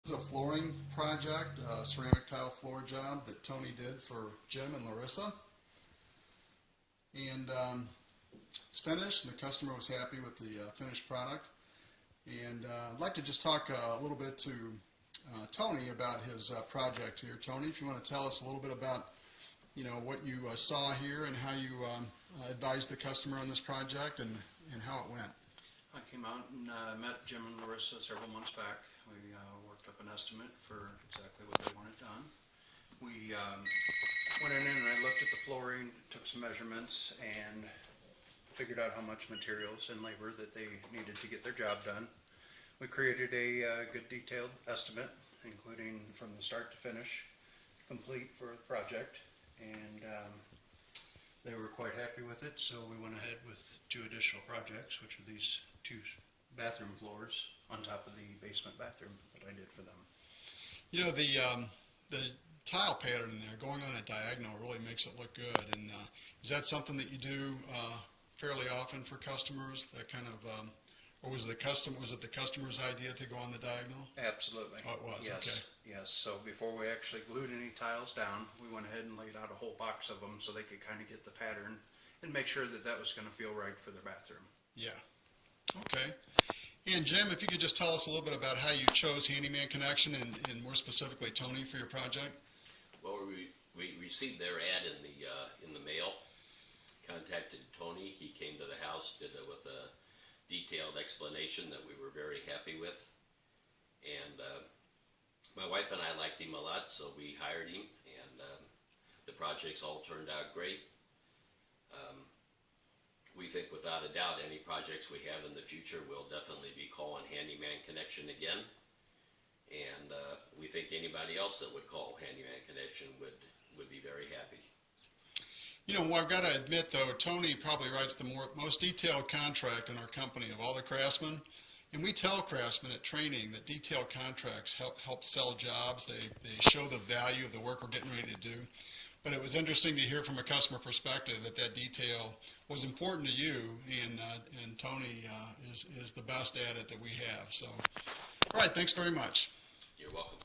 This is a flooring project, a ceramic tile floor job that Tony did for Jim and Larissa. And it's finished, and the customer was happy with the finished product. And I'd like to just talk a little bit to Tony about his project here. Tony, if you want to tell us a little bit about, what you saw here and how you advised the customer on this project and how it went. I came out and met Jim and Larissa several months back. We worked up an estimate for exactly what they wanted done. We went in and I looked at the flooring, took some measurements, and figured out how much materials and labor that they needed to get their job done. We created a good detailed estimate, including from the start to finish, complete for the project, and they were quite happy with it, so we went ahead with 2 additional projects, which are these 2 bathroom floors on top of the basement bathroom that I did for them. The tile pattern in there, going on a diagonal, really makes it look good. And is that something that you do fairly often for customers? That kind of, or was it the customer's idea to go on the diagonal? Absolutely. Oh, it was. Yes. Okay. Yes. So before we actually glued any tiles down, we went ahead and laid out a whole box of them so they could kind of get the pattern and make sure that that was going to feel right for their bathroom. Yeah. Okay. And Jim, if you could just tell us a little bit about how you chose Handyman Connection and more specifically Tony for your project. Well, we received their ad in the mail. Contacted Tony. He came to the house, did it with a detailed explanation that we were very happy with. And my wife and I liked him a lot, so we hired him, and the projects all turned out great. We think without a doubt any projects we have in the future will definitely be calling Handyman Connection again. And we think anybody else that would call Handyman Connection would be very happy. Well, I've got to admit, though, Tony probably writes the most detailed contract in our company of all the craftsmen. And we tell craftsmen at training that detailed contracts help sell jobs. They show the value of the work we're getting ready to do. But it was interesting to hear from a customer perspective that detail was important to you, and Tony is the best at it that we have. So, all right, thanks very much. You're welcome.